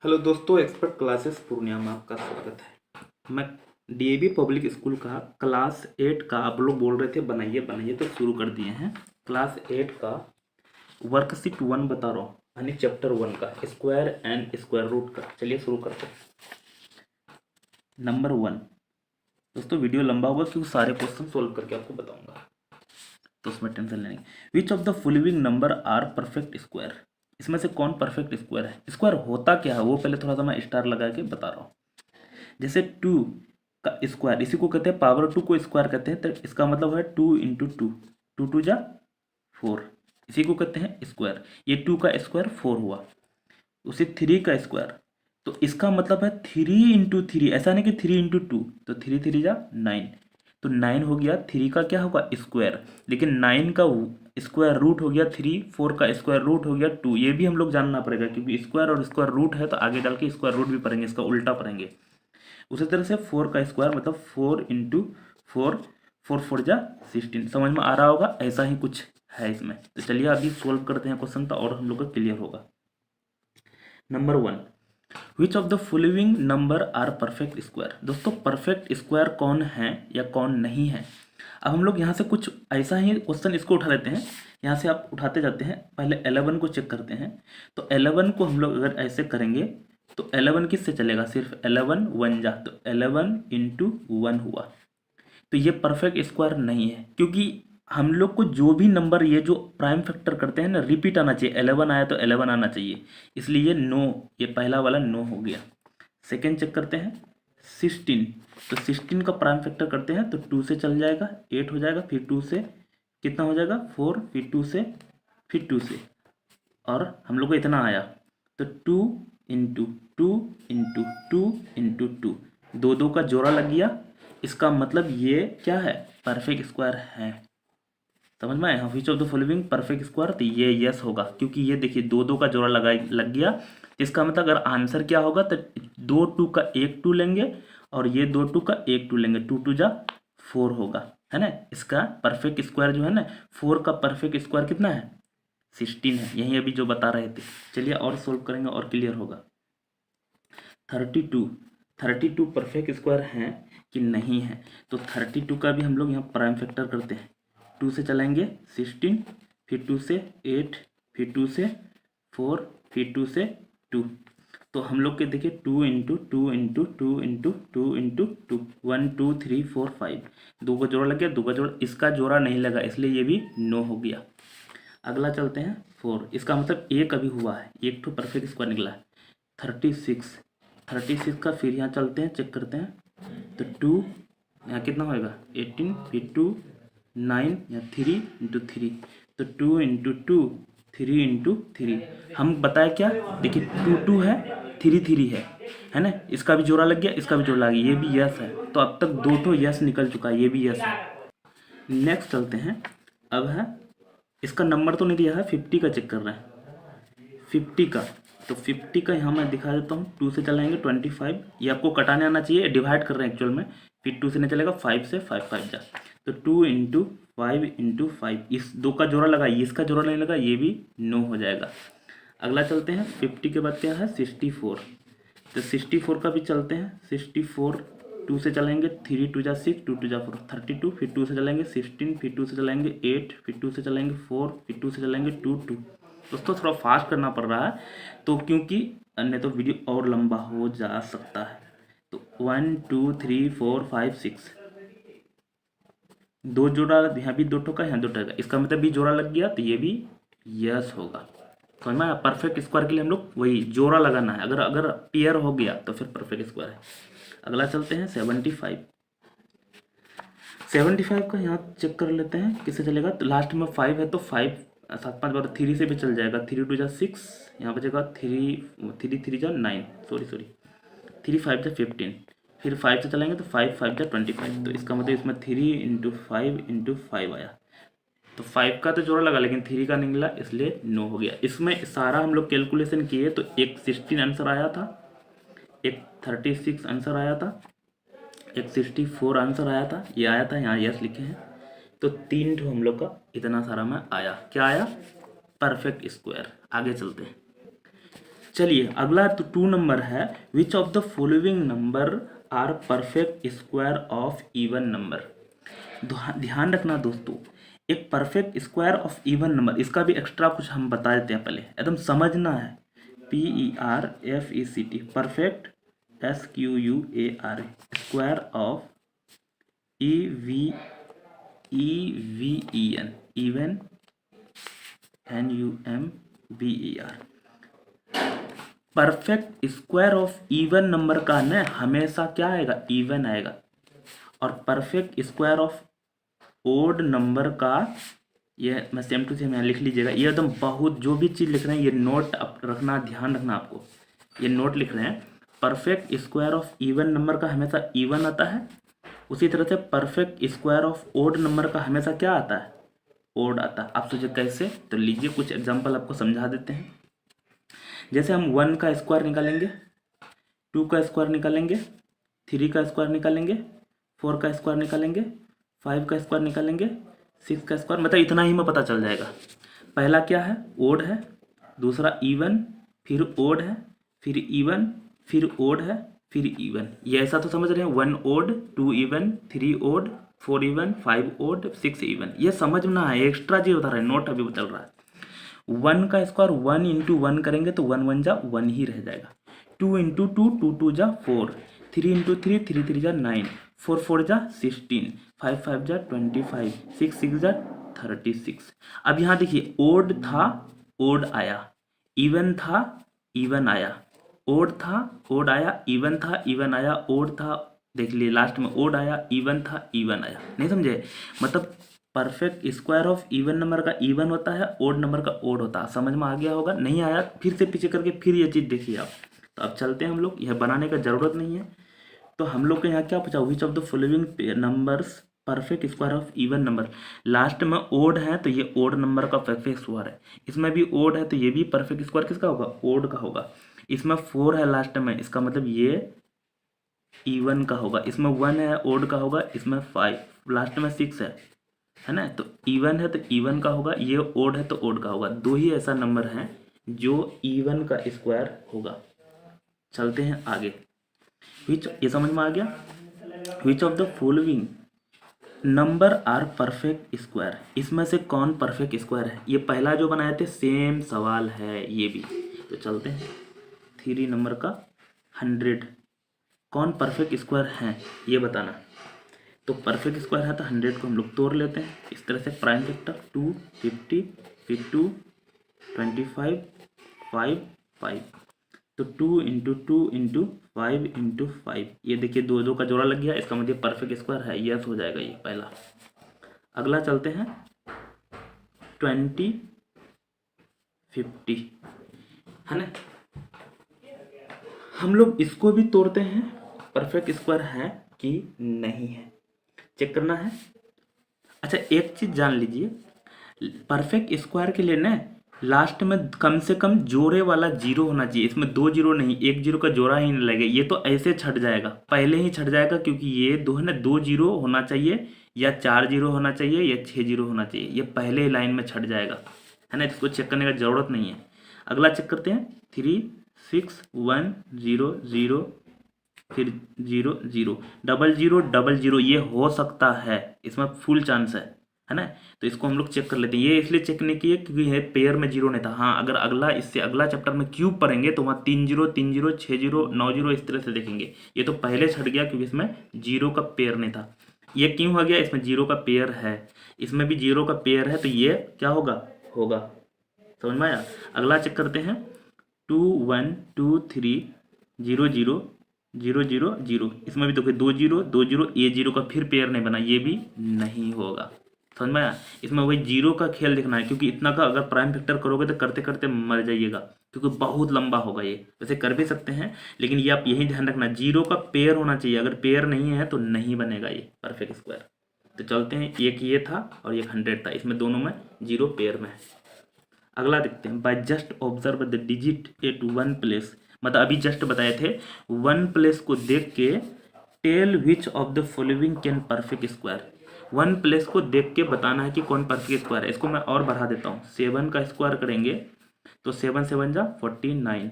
Hello दोस्तों, expert classes Purnia में आपका स्वागत है। मैं डीएवी पब्लिक स्कूल का क्लास 8 का आप लोग बोल रहे थे बनाइए बनाइए, तो शुरू कर दिए हैं। क्लास 8 का वर्कशीट 1 बता रहा हूँ, यानी चैप्टर 1 का स्क्वायर एंड स्क्वायर रूट का। चलिए शुरू करते हैं। नंबर 1। दोस्तों वीडियो लंबा होगा क्योंकि सारे क्वेश्चन सोल्व करके आपको बताऊंगा, तो उसमें टेंशन लेने। Which of the following number are perfect square? इसमें से कौन परफेक्ट स्क्वायर है? स्क्वायर होता क्या है वो पहले थोड़ा सा मैं स्टार लगा के बता रहा हूँ। जैसे 2 का स्क्वायर, इसी को कहते हैं पावर 2 को स्क्वायर कहते हैं, तो इसका मतलब है 2 इंटू टू, 2 जा 4, इसी को कहते हैं स्क्वायर। ये 2 का स्क्वायर 4 हुआ। उसे 3 का स्क्वायर, तो इसका मतलब है 3 इंटू थ्री, ऐसा नहीं कि 3 इंटू टू, तो 3 जा 9, तो 9 हो गया। 3 का क्या होगा स्क्वायर, लेकिन 9 का स्क्वायर रूट हो गया 3, 4 का स्क्वायर रूट हो गया 2। ये भी हम लोग जानना पड़ेगा क्योंकि स्क्वायर और स्क्वायर रूट है, तो आगे डाल के स्क्वायर रूट भी पढ़ेंगे, इसका उल्टा पढ़ेंगे। उसी तरह से 4 का स्क्वायर मतलब 4 इंटू 4, 4 जा 16। समझ में आ रहा होगा, ऐसा ही कुछ है इसमें। तो चलिए अभी सोल्व करते हैं क्वेश्चन, तो और हम लोग का क्लियर होगा। Number 1, which of the following number are perfect square? दोस्तों परफेक्ट स्क्वायर कौन है या कौन नहीं है, अब हम लोग यहाँ से कुछ ऐसा ही क्वेश्चन इसको उठा लेते हैं। यहाँ से आप उठाते जाते हैं, पहले 11 को चेक करते हैं। तो 11 को हम लोग अगर ऐसे करेंगे तो 11 किससे चलेगा, सिर्फ 11 1 जा, तो 11 इंटू 1 हुआ। तो ये परफेक्ट स्क्वायर नहीं है, क्योंकि हम लोग को जो भी नंबर ये जो प्राइम फैक्टर करते हैं ना, रिपीट आना चाहिए। 11 आया तो 11 आना चाहिए, इसलिए नो, ये पहला वाला नो हो गया। सेकेंड चेक करते हैं 16, तो 16 का प्राइम फैक्टर करते हैं तो 2 से चल जाएगा, 8 हो जाएगा, फिर 2 से कितना हो जाएगा 4, फिर 2 से, फिर 2 से, और हम लोग को इतना आया। तो 2 into two into two into two, दो दो का जोड़ा लग गया। इसका मतलब ये क्या है, परफेक्ट स्क्वायर है। समझ में आया? विच of the following perfect square, तो ये यस होगा, क्योंकि ये देखिए दो दो का जोड़ा लग गया। इसका मतलब अगर आंसर क्या होगा, तो 2 2 का 1 2 लेंगे, और ये 2 2 का 1 2 लेंगे, 2 2 जा 4 होगा, है ना। इसका परफेक्ट स्क्वायर जो है ना, 4 का परफेक्ट स्क्वायर कितना है, 16 है। यही अभी जो बता रहे थे। चलिए और सोल्व करेंगे और क्लियर होगा। 32, 32 परफेक्ट स्क्वायर है कि नहीं है, तो 32 का भी हम लोग यहाँ प्राइम फैक्टर करते हैं। 2 से चलाएंगे 16, फिर 2 से 8, फिर 2 से 4, फिर 2 से 2, तो हम लोग के देखिए 2 into two into two into two into two, 1 2 3 4 5, दो का जोड़ा लग गया, दो का जोड़ा, इसका जोड़ा नहीं लगा, इसलिए ये भी नो हो गया। अगला चलते हैं 4, इसका मतलब एक अभी हुआ है, एक तो परफेक्ट स्क्वायर निकला है। 36, 36 का फिर यहाँ चलते हैं, चेक करते हैं, तो 2 यहाँ कितना होएगा 18, फिर 2 9, या 3 इंटू थ्री, तो 2 इंटू टू, 3 इंटू थ्री। हम बताए क्या, देखिए 2 2 है, 3 3 है ना। इसका भी जोड़ा लग गया, इसका भी जोड़ा लग गया, ये भी यस है। तो अब तक दो तो यस निकल चुका है, ये भी यस है। नेक्स्ट चलते हैं। अब है, इसका नंबर तो नहीं दिया है, 50 का चेक कर रहे हैं। 50 का, तो 50 का यहाँ मैं दिखा देता हूँ। 2 से चलाएंगे 25, ये आपको कटाने आना चाहिए, डिवाइड कर रहे हैं एक्चुअल में। फिर 2 से नहीं चलेगा, 5 से 5 5 जा, तो 2 इंटू 5 इंटू 5, इस दो का जोड़ा लगा, ये इसका जोड़ा नहीं लगा, ये भी नो हो जाएगा। अगला चलते हैं 50 के बाद क्या है 64, तो 64 का भी चलते हैं। 64 2 से चलेंगे, 3 2 जा 6, 2 2 जा 4, 32, फिर 2 से चलेंगे 16, फिर 2 से चलेंगे 8, फिर 2 से चलेंगे 4, फिर 2 से चलेंगे 2 2। दोस्तों थोड़ा फास्ट करना पड़ रहा है, तो क्योंकि अन्य तो वीडियो और लंबा हो जा सकता है। तो 1 2 3 4 5 6, दो जोड़ा, यहाँ भी दो ठो का, यहाँ दो ठो का, इसका मतलब भी जोड़ा लग गया, तो ये भी यस होगा। समझ में? परफेक्ट स्क्वायर के लिए हम लोग वही जोड़ा लगाना है, अगर अगर पेयर हो गया तो फिर परफेक्ट स्क्वायर है। अगला चलते हैं 75, 75 का यहाँ चेक कर लेते हैं किससे चलेगा। तो लास्ट में 5 है, तो 5 7 5 बार 3 से भी चल जाएगा, 3 2 जा 6, यहाँ बचेगा 3 3 जा 9, सॉरी 3 5 जा 15, फिर 5 से चलेंगे तो 5 5 जा 25, तो इसका मतलब इसमें 3 इंटू 5 इंटू 5 आया। तो 5 का तो जोड़ा लगा, लेकिन 3 का नहीं मिला, इसलिए नो हो गया। इसमें सारा हम लोग कैलकुलेशन किए तो एक 16 आंसर आया था, एक 36 आंसर आया था, एक 64 आंसर आया था, ये आया था, यहाँ यस लिखे हैं। तो 3 ठो हम लोग का इतना सारा में आया। क्या आया, परफेक्ट स्क्वायर। आगे चलते हैं चलिए अगला तो 2 नंबर है, which of the following number are perfect square of even number. ध्यान रखना दोस्तों, एक perfect square of even number, इसका भी एक्स्ट्रा कुछ हम बता देते हैं, पहले एकदम समझना है। PERFECT perfect, SQUAR square of EVEN even NUMBER। Perfect square of even number का ना हमेशा क्या आएगा, इवन आएगा। और perfect square of odd number का, ये मैं सेम टू सेम यहाँ लिख लीजिएगा। ये एकदम बहुत, जो भी चीज़ लिख रहे हैं ये नोट रखना, ध्यान रखना आपको, ये नोट लिख रहे हैं। Perfect square of even number का हमेशा इवन आता है, उसी तरह से perfect square of odd number का हमेशा क्या आता है, ओड आता है। आप सोचिए कैसे, तो लीजिए कुछ एग्जाम्पल आपको समझा देते हैं। जैसे हम 1 का स्क्वायर निकालेंगे, 2 का स्क्वायर निकालेंगे, 3 का स्क्वायर निकालेंगे, 4 का स्क्वायर निकालेंगे, 5 का स्क्वायर निकालेंगे, 6 का स्क्वायर, मतलब इतना ही में पता चल जाएगा। पहला क्या है, ओड है, दूसरा इवन, फिर ओड है, फिर इवन, फिर ओड है, फिर इवन। ये ऐसा तो समझ रहे हैं, 1 odd, 2 even, 3 odd, 4 even, 5 odd, 6 even. ये समझना है, एक्स्ट्रा चीज बता रहे हैं, नोट अभी चल रहा है। 1 का स्क्वायर 1 इंटू 1 करेंगे तो 1 1 जा 1 ही रह जाएगा। 2 इंटू 2 2 2 जा 4, 3 इंटू 3 3 3 जा 9, 4 4 जा 16, 5 5 जा 25, 6 6 जा 36। अब यहाँ देखिए, ओड था, ओड आया, इवन था, इवन आया, ओड था, ओड आया, इवन था, इवन आया, ओड था, देख लिए लास्ट में ओड आया, इवन था, इवन आया। नहीं समझे, मतलब perfect square of even number का इवन होता है, ओड नंबर का ओड होता है। समझ में आ गया होगा, नहीं आया फिर से पीछे करके फिर ये चीज़ देखिए आप। तो अब चलते हैं हम लोग, यह बनाने का जरूरत नहीं है। तो हम लोग के यहाँ क्या पूछा, विच of the following numbers perfect square of even number. Last में ओड है तो ये ओड नंबर का परफेक्ट स्क्वायर है, इसमें भी ओड है तो ये भी परफेक्ट स्क्वायर किसका होगा, ओड का होगा। इसमें 4 है लास्ट में, इसका मतलब ये इवन का होगा। इसमें 1 है, ओड का होगा। इसमें 5, लास्ट में 6 है ना, तो इवन है तो इवन का होगा, ये ओड है तो ओड का होगा। 2 ही ऐसा नंबर है जो इवन का स्क्वायर होगा। चलते हैं आगे, विच, ये समझ में आ गया, which of the following number are perfect square, इसमें से कौन परफेक्ट स्क्वायर है। ये पहला जो बनाए थे सेम सवाल है ये भी। तो चलते हैं, 3 नंबर का 100 कौन परफेक्ट स्क्वायर है ये बताना। तो परफेक्ट स्क्वायर है तो 100 को हम लोग तोड़ लेते हैं इस तरह से, प्राइम फैक्टर 2 50 फिर 2 25 5 5, तो 2 इंटू 2 इंटू 5 इंटू 5, ये देखिए 2 2 का जोड़ा लग गया, इसका मतलब परफेक्ट स्क्वायर है, यस हो जाएगा ये पहला। अगला चलते हैं 20 50, है ना, हम लोग इसको भी तोड़ते हैं, परफेक्ट स्क्वायर है कि नहीं है चेक करना है। अच्छा एक चीज जान लीजिए, परफेक्ट स्क्वायर के लिए ना लास्ट में कम से कम जोड़े वाला 0 होना चाहिए। इसमें 2 0 नहीं, 1 0 का जोड़ा ही नहीं लगेगा, ये तो ऐसे छट जाएगा, पहले ही छट जाएगा, क्योंकि ये दो है ना, 2 0 होना चाहिए या 4 0 होना चाहिए या 6 0 होना चाहिए, ये पहले लाइन में छट जाएगा, है ना, इसको चेक करने का जरूरत नहीं है। अगला चेक करते हैं, 3 6 1 0 0 फिर 0 0 0 0 0, ये हो सकता है, इसमें फुल चांस है ना। तो इसको हम लोग चेक कर लेते हैं, ये इसलिए चेक नहीं किए क्योंकि ये पेयर में 0 नहीं था। हाँ अगर अगला, इससे अगला चैप्टर में क्यूब पढ़ेंगे तो वहाँ 3 0 3 0 6 0 9 0 इस तरह से देखेंगे। ये तो पहले छट गया क्योंकि इसमें 0 का पेयर नहीं था। ये क्यों हो गया, इसमें 0 का पेयर है, इसमें भी 0 का पेयर है, तो ये क्या होगा, होगा। समझ में आया। अगला चेक करते हैं, 2 1 2 3 0 0 0 0 0, इसमें भी देखो 2 0 2 0, ये 0 का फिर पेयर नहीं बना, ये भी नहीं होगा। समझ में आया। इसमें वही 0 का खेल देखना है, क्योंकि इतना का अगर प्राइम फैक्टर करोगे तो करते करते मर जाइएगा, क्योंकि बहुत लंबा होगा ये। वैसे कर भी सकते हैं लेकिन ये आप यही ध्यान रखना, 0 का पेयर होना चाहिए, अगर पेयर नहीं है तो नहीं बनेगा ये परफेक्ट स्क्वायर। तो चलते हैं, एक ये था और एक 100 था, इसमें दोनों में 0 पेयर में है। अगला देखते हैं, by just observe the digit at 1 place, मतलब अभी जस्ट बताए थे 1 प्लेस को देख के tell which of the following can perfect square. 1 place को देख के बताना है कि कौन परफेक्ट स्क्वायर है। इसको मैं और बढ़ा देता हूँ, 7 का स्क्वायर करेंगे तो 7 7 जा 49,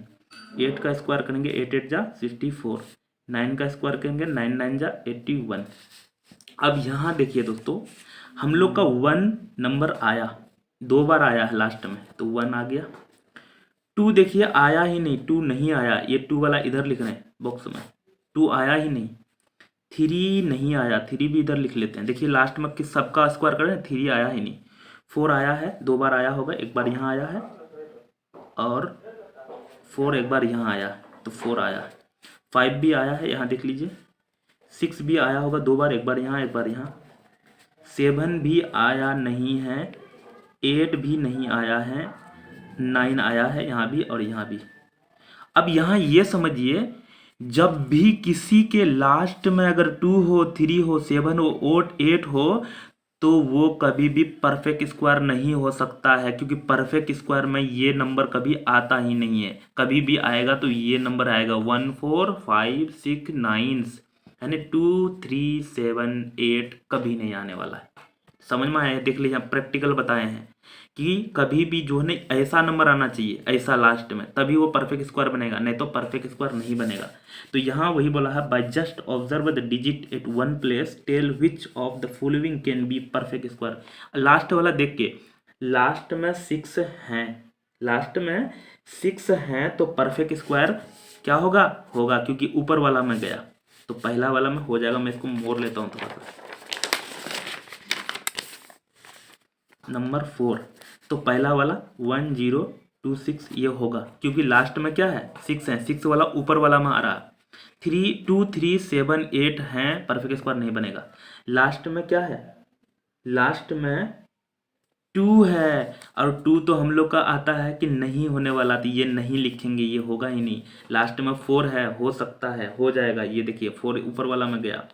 8 का स्क्वायर करेंगे 8 8 जा 64, 9 का स्क्वायर करेंगे 9 9 जा 81। अब यहाँ देखिए दोस्तों, हम लोग का 1 नंबर आया, 2 बार आया है लास्ट में, तो 1 आ गया। 2 देखिए आया ही नहीं, 2 नहीं आया, ये 2 वाला इधर लिख रहे हैं बॉक्स में, 2 आया ही नहीं। 3 नहीं आया, 3 भी इधर लिख लेते हैं। देखिए लास्ट में किस सबका स्क्वायर करें, 3 आया ही नहीं। 4 आया है, 2 बार आया होगा, एक बार यहाँ आया है और 4 एक बार यहाँ आया, तो 4 आया। 5 भी आया है, यहाँ देख लीजिए। 6 भी आया होगा 2 बार, एक बार यहाँ एक बार यहाँ। 7 भी आया नहीं है, 8 भी नहीं आया है, 9 आया है यहाँ भी और यहाँ भी। अब यहाँ ये समझिए, जब भी किसी के लास्ट में अगर 2 हो, 3 हो, 7 हो, 8 हो, तो वो कभी भी परफेक्ट स्क्वायर नहीं हो सकता है, क्योंकि परफेक्ट स्क्वायर में ये नंबर कभी आता ही नहीं है। कभी भी आएगा तो ये नंबर आएगा 1 4 5 6 9, यानी 2 3 7 8 कभी नहीं आने वाला है। समझ में आया? देख लीजिए, प्रैक्टिकल बताए हैं कि कभी भी जो है ऐसा नंबर आना चाहिए, ऐसा लास्ट में, तभी वो परफेक्ट स्क्वायर बनेगा, नहीं तो परफेक्ट स्क्वायर नहीं बनेगा। तो यहाँ वही बोला है, by just observe the digit at one place tell which of the following can be perfect square. Last वाला देख के, लास्ट में 6 हैं, लास्ट में 6 हैं, तो परफेक्ट स्क्वायर क्या होगा? होगा, क्योंकि ऊपर वाला में गया, तो पहला वाला में हो जाएगा। मैं इसको मोड़ लेता हूँ थोड़ा सा। नंबर 4, तो पहला वाला 1 0 2 6 ये होगा, क्योंकि लास्ट में क्या है? 6 है, 6 वाला ऊपर वाला में आ रहा। 3 2 3 7 8 हैं, परफेक्ट स्क्वायर नहीं बनेगा। लास्ट में क्या है? लास्ट में 2 है, और 2 तो हम लोग का आता है कि नहीं होने वाला, तो ये नहीं लिखेंगे, ये होगा ही नहीं। लास्ट में 4 है, हो सकता है, हो जाएगा, ये देखिए 4 ऊपर वाला में गया,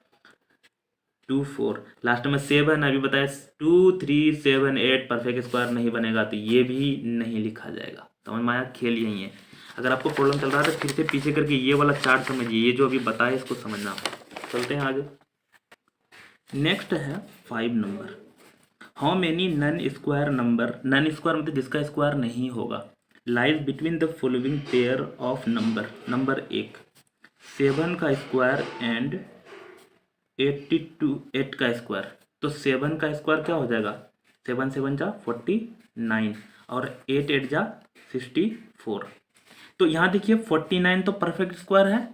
2 4। लास्ट में 7 अभी बताया, 2 3 7 8 परफेक्ट स्क्वायर नहीं बनेगा, तो ये भी नहीं लिखा जाएगा। समझ में आया? खेल यही है। अगर आपको प्रॉब्लम चल रहा है तो फिर से पीछे करके ये वाला चार्ट समझिए, ये जो अभी बताया इसको समझना। चलते हैं आगे। नेक्स्ट है 5 number. How many non square number, non square मतलब जिसका स्क्वायर नहीं होगा, lies between the following pair of number. Number 1 7 का स्क्वायर एंड 82 8 का स्क्वायर। तो 7 का स्क्वायर क्या हो जाएगा? 7 7 जा 49 और 8 8 जा 64। तो यहाँ देखिए 49 तो परफेक्ट स्क्वायर है,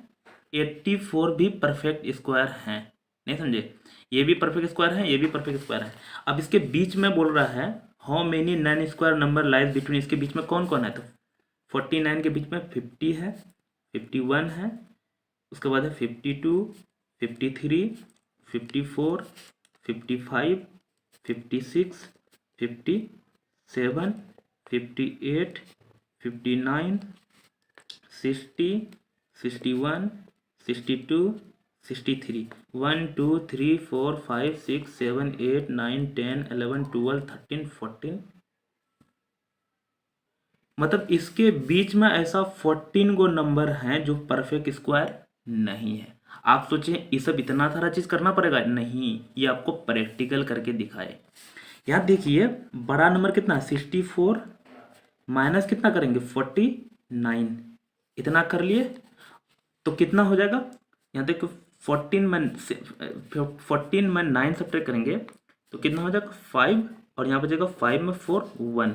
84 भी परफेक्ट स्क्वायर है। नहीं समझे? ये भी परफेक्ट स्क्वायर है, ये भी परफेक्ट स्क्वायर है। अब इसके बीच में बोल रहा है how many non square number lies between, इसके बीच में कौन कौन है? तो 49 के बीच में 50 है, 51 है, उसके बाद है 52 53 54 55 56 57 58 59 60 61 62 63 1 2 3 4 5 6 7 8 9 10 11 12 13 14। मतलब इसके बीच में ऐसा 14 गो नंबर हैं जो परफेक्ट स्क्वायर नहीं है। आप सोचें ये सब इतना सारा चीज करना पड़ेगा? नहीं, ये आपको प्रैक्टिकल करके दिखाए। यहाँ देखिए बड़ा नंबर कितना है? 64 माइनस कितना करेंगे? 49। इतना कर लिए तो कितना हो जाएगा? यहाँ देखो 14 में 9 सब्ट्रैक्ट करेंगे तो कितना हो जाएगा? 5, और यहाँ पे जाएगा 5 में 4 1।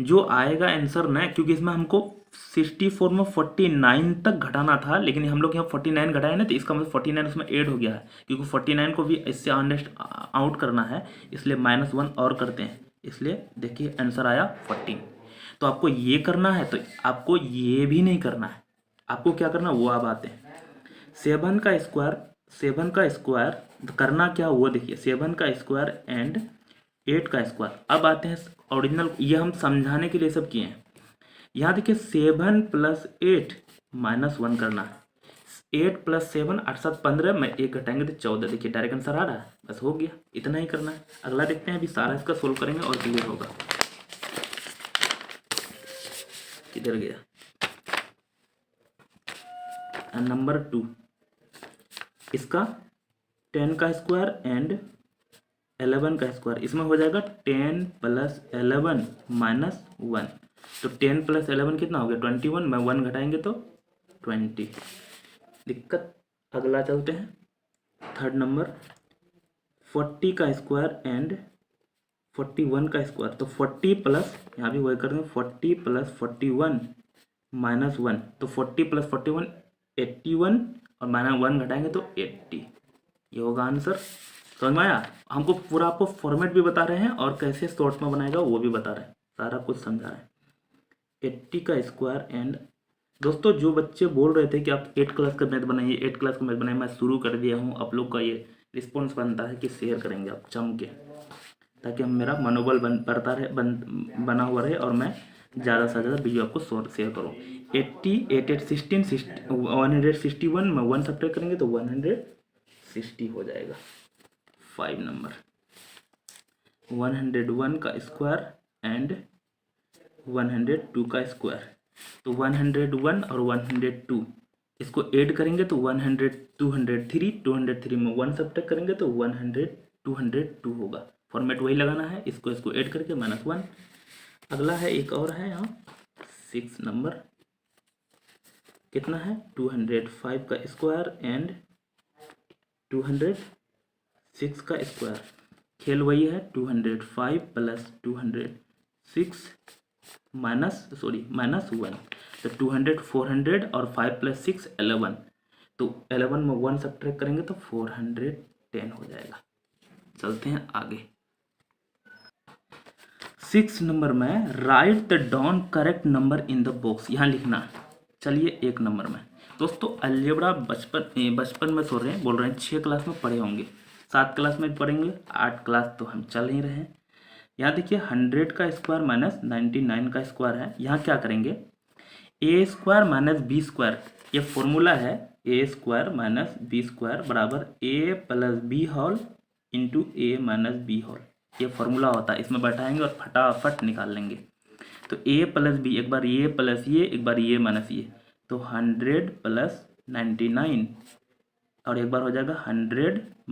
जो आएगा आंसर ना, क्योंकि इसमें हमको 64 में 49 तक घटाना था, लेकिन हम लोग यहाँ 49 घटाए ना, तो इसका मतलब 49 उसमें ऐड हो गया है, क्योंकि 49 को भी इससे आउट करना है, इसलिए -1 और करते हैं, इसलिए देखिए आंसर आया 14। तो आपको ये करना है, तो आपको ये भी नहीं करना है। आपको क्या करना वो आप आते हैं। 7 का स्क्वायर करना क्या हुआ? देखिए 7 का स्क्वायर एंड 8 का स्क्वायर। अब आते हैं ओरिजिनल, ये हम समझाने के लिए सब किए हैं। यहाँ देखिए 7 + 8 -1 करना है। 8 + 7 8 7 15 में 1 घटाएंगे तो 14। देखिए डायरेक्ट आंसर आ रहा है, बस हो गया, इतना ही करना है। अगला देखते हैं, अभी सारा इसका सोल्व करेंगे और क्लियर होगा। किधर गया? नंबर 2 इसका 10 का स्क्वायर एंड 11 का स्क्वायर, इसमें हो जाएगा 10 + 11 -1। तो 10 + 11 कितना हो गया 21, में 1 घटाएंगे तो 20। दिक्कत। अगला चलते हैं, थर्ड नंबर, 40 का स्क्वायर एंड 41 का स्क्वायर। तो 40 प्लस, यहाँ भी वही करेंगे, 40 + 41 - 1, तो 40 + 41 81, और -1 घटाएंगे तो 80। ये होगा आंसर। समझ में आया? हमको पूरा आपको फॉर्मेट भी बता रहे हैं और कैसे शॉर्ट में बनाएगा वो भी बता रहे हैं, सारा कुछ समझा रहे हैं। 80 का स्क्वायर एंड, दोस्तों जो बच्चे बोल रहे थे कि आप 8 क्लास का मैथ बनाइए, 8 क्लास का मैथ बनाइए, मैं शुरू कर दिया हूँ। आप लोग का ये रिस्पॉन्स बनता है कि शेयर करेंगे आप जम के, ताकि हम मेरा मनोबल बढ़ता रहे, बना हुआ रहे, और मैं ज़्यादा से ज़्यादा वीडियो आपको शेयर करूँ। 80 8 8 16 161 में 1 सब्ट्रैक्ट करेंगे तो 160 हो जाएगा। 5 नंबर, 101 का स्क्वायर एंड 102 का स्क्वायर। तो 101 और 102 इसको ऐड करेंगे तो 100 203, 203 में 1 सब्ट्रैक्ट करेंगे तो 100 202 होगा। फॉर्मेट वही लगाना है, इसको ऐड करके -1। अगला है, एक और है यहाँ 6 नंबर, कितना है 205 का स्क्वायर एंड 206 का स्क्वायर। खेल वही है, 205 + 206 -1, तो 200 400 और 5 + 6 11, तो 11 में 1 सब्ट्रैक्ट करेंगे तो 410 हो जाएगा। चलते हैं आगे। 6 नंबर में, right the down correct number in the box, यहाँ लिखना है। चलिए 1 नंबर में, दोस्तों अलजेब्रा बचपन में बोल रहे हैं 6 क्लास में पढ़े होंगे, 7 क्लास में पढ़ेंगे, 8 क्लास तो हम चल ही रहे हैं। यहाँ देखिए 100 का स्क्वायर -99 का स्क्वायर है। यहाँ क्या करेंगे, a² - b², ये फॉर्मूला है, a² - b² बराबर a + b whole into a - b whole, ये फॉर्मूला होता है। इसमें बैठाएंगे और फटाफट निकाल लेंगे। तो a + b, एक बार ये प्लस ये, एक बार ये माइनस ये, तो 100 + 99, और एक बार हो जाएगा 100 -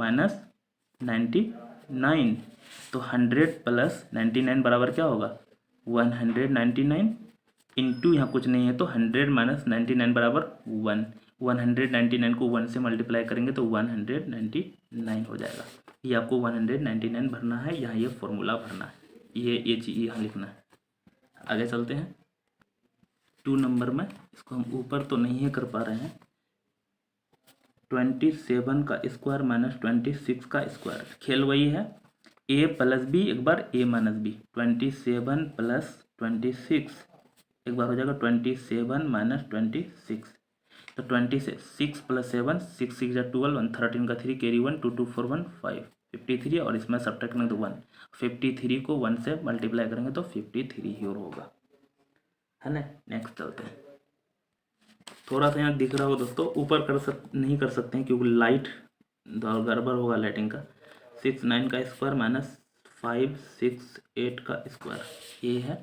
99, तो 100 + 99 बराबर क्या होगा 199, इंटू यहाँ कुछ नहीं है तो 100 - 99 बराबर 1, 199 को 1 से मल्टीप्लाई करेंगे तो 199 हो जाएगा। ये आपको 199 भरना है, यहाँ ये फॉर्मूला भरना है, ये चीज़ यहाँ लिखना है। आगे चलते हैं 2 नंबर में, इसको हम ऊपर तो नहीं कर पा रहे हैं। 27 का स्क्वायर -26 का स्क्वायर, खेल वही है, a + b, एक बार a - b, 27 + 26, एक बार हो जाएगा 27 - 26, तो 26 + 7 6 6 12 1 13 का 3 कैरी 1 2 2 4 1 5 53, और इसमें सब्ट्रैक्ट करेंगे तो 1, 53 को 1 से मल्टीप्लाई करेंगे तो 53 ही होगा, है ना। नेक्स्ट चलते हैं, थोड़ा सा यहाँ दिख रहा हो दोस्तों, ऊपर नहीं कर सकते हैं क्योंकि लाइट गड़बड़ होगा लाइटिंग का। 6 9 का स्क्वायर -5 6 8 का स्क्वायर, ये है।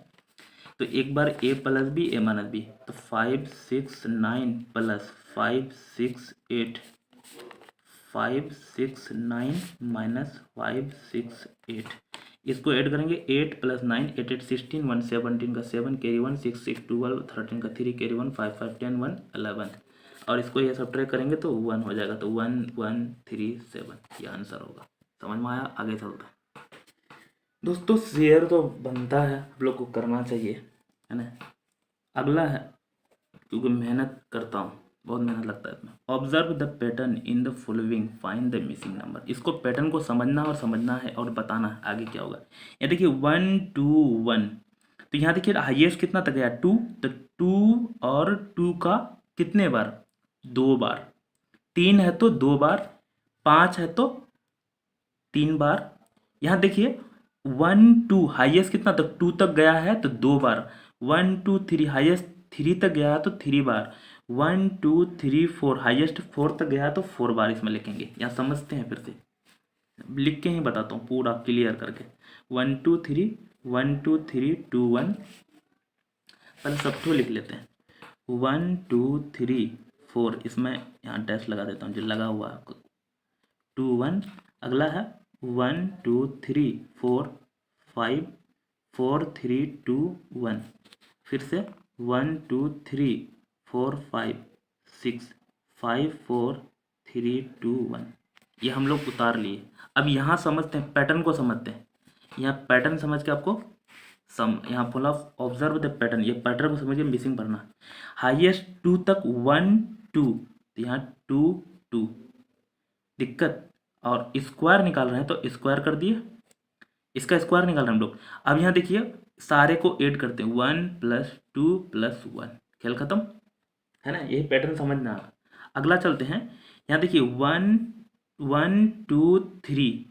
तो एक बार a + b a - b, तो 5 6 9 + 5 6 8, 5 6 9 - 5 6 8, इसको ऐड करेंगे 8 + 9 8 8 16 1 17 का 7 कैरी 1 6 6 12 13 का 3 कैरी 1 5 5 10 1 11, और इसको ये सब्ट्रैक्ट करेंगे तो 1 हो जाएगा, तो 1 1 3 7, ये आंसर होगा। समझ में आया? आगे चलते हैं दोस्तों, शेयर तो बनता है, आप लोग को करना चाहिए, है ना। अगला है, क्योंकि मेहनत करता हूँ, बहुत मेहनत लगता है इसमें। Observe the pattern in the following, find the missing number. इसको पैटर्न को समझना है और बताना है आगे क्या होगा। ये देखिए 1 2 1, तो यहाँ देखिए हाईएस्ट कितना तक गया 2, तो 2 और 2 का कितने बार 2 बार, 3 है तो 2 बार, 5 है तो 3 बार। यहाँ देखिए 1 2 हाईएस्ट कितना तक 2 तक गया है तो 2 बार, 1 2 3 हाईएस्ट 3 तक गया है तो 3 बार, 1 2 3 4 हाईएस्ट 4 तक गया है तो 4 बार इसमें लिखेंगे। यहाँ समझते हैं, फिर से लिख के ही बताता हूँ पूरा क्लियर करके। 1 2 3 1 2 3 2 1, पहले सब तो लिख लेते हैं। 1 2 3 4, इसमें यहाँ डैश लगा देता हूँ जो लगा हुआ है, 2 1। अगला है 1 2 3 4 5 4 3 2 1, फिर से 1 2 3 4 5 6 5 4 3 2 1, ये हम लोग उतार लिए। अब यहाँ समझते हैं, पैटर्न को समझते हैं। यहाँ पैटर्न समझ के आपको यहाँ बोला ऑब्जर्व द पैटर्न, ये पैटर्न को समझ के मिसिंग पढ़ना। हाईएस्ट 2 तक 1 2, तो यहाँ 2 2 दिक्कत, और स्क्वायर निकाल रहे हैं तो स्क्वायर कर दिए, इसका स्क्वायर निकाल रहे हैं हम लोग। अब यहाँ देखिए सारे को ऐड करते हैं, 1 + 2 + 1, खेल खत्म है ना। यही पैटर्न समझना है। अगला चलते हैं, यहाँ देखिए 1 1 2 3,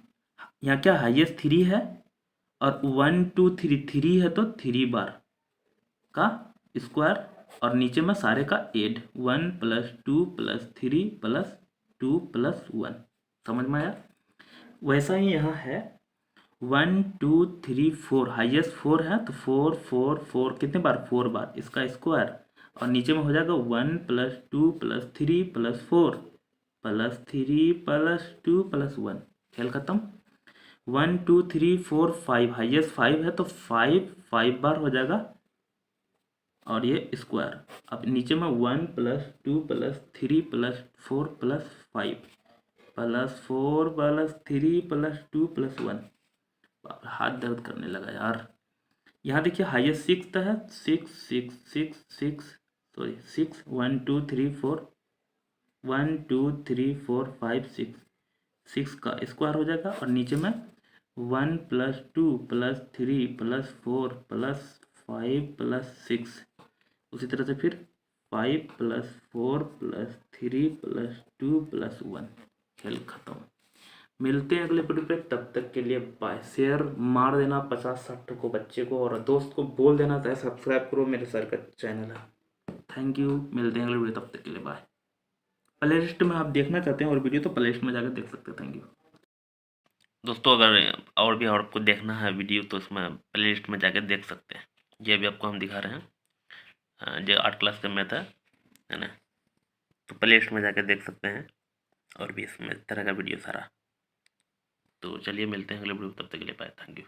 यहाँ क्या हाईएस्ट 3 है, और 1 2 3 3 है तो 3 बार का स्क्वायर, और नीचे में सारे का ऐड 1 + 2 + 3 + 2 + 1, समझ में आया। वैसा ही यहाँ है 1 2 3 4, हाईएस्ट 4 है तो 4 4 4 कितने बार, 4 बार, इसका स्क्वायर, और नीचे में हो जाएगा 1 + 2 + 3 + 4 + 3 + 2 + 1, खेल खत्म। 1 2 3 4 5, हाईएस्ट 5 है तो 5 5 बार हो जाएगा, और ये स्क्वायर। अब नीचे में 1 + 2 + 3 + 4 + 5 + 4 + 3 + 2 + 1, हाथ दर्द करने लगा यार। यहाँ देखिए हाईएस्ट 6 है, 6 6 6 6 सॉरी 6 1 2 3 4 1 2 3 4 5 6 6 का स्क्वायर हो जाएगा, और नीचे में 1 + 2 + 3 + 4 + 5 + 6, उसी तरह से फिर 5 + 4 + 3 + 2 + 1, खेल खत्म। मिलते हैं अगले वीडियो पे, तब तक के लिए बाय। शेयर मार देना 50-60 को बच्चे को, और दोस्त को बोल देना चाहे सब्सक्राइब करो, मेरे सर का चैनल है। थैंक यू, मिलते हैं अगले वीडियो, तब तक के लिए बाय। प्ले लिस्ट में आप देखना चाहते हैं और वीडियो तो प्ले लिस्ट में जाकर देख सकते हैं। थैंक यू दोस्तों, अगर और भी और आपको देखना है वीडियो तो उसमें प्ले लिस्ट में जाकर देख सकते हैं। ये भी आपको हम दिखा रहे हैं, जो 8 क्लास का मैथ है ना, तो प्ले लिस्ट में जाकर देख सकते हैं, और भी इसमें इस तरह का वीडियो सारा। तो चलिए मिलते हैं अगले वीडियो, तब तक के लिए बाय, थैंक यू।